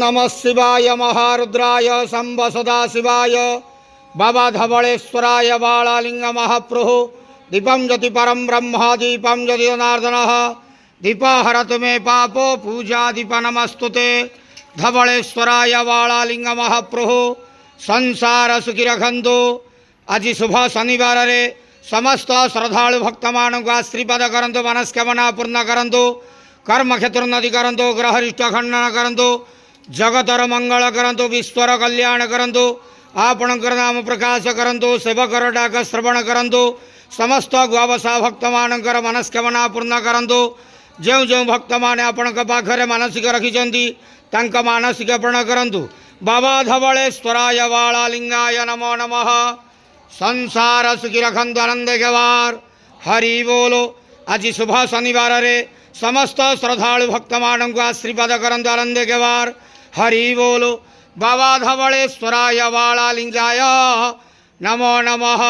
नमः शिवाय महारुद्राय शंभ सदाशिवाय बाबा धवलेश्वराय बालालिंग महाप्रभु दीपं ज्योति परम ब्रह्म दीपं ज्योति जनार्दन दीपहरतु मे पापो पूजा दीप नमस्तुते धवलेश्वराय बालालिंग महाप्रभु संसार सुखी रखंतु। आज शुभ शनिवार रे समस्त श्रद्धालु भक्त मान को आशीर्वाद करंतु, मनस्कामना पूर्ण करंतु, कर्म क्षेत्र उन्नति करंतु, ग्रहरिष्ट खंडन करंतु, जगतर मंगल करंतु, विश्वर कल्याण करंतु, आपणकर नाम प्रकाश करंतु, सेवकर डाक श्रवण करंतु, समस्त गुआवसा भक्त मानकर मनस्कामना पूर्ण करंतु। जो जो भक्त माने आपणक पाखरे मानसिक रखिछंती तांका मानसिक पूर्ण करंतु। बाबा धवलेश्वराय बालालिंगाय नमो नमः। संसार सुखी रखंतु, आनंद गवार हरि बोलो। आज शुभ शनिवार रे समस्त श्रद्धालु भक्त मान को आशीर्वाद करंतु, आनंद गवार हरि बोलो। बाबा धवलेश्वराय बालालिंगाय नमो नमः।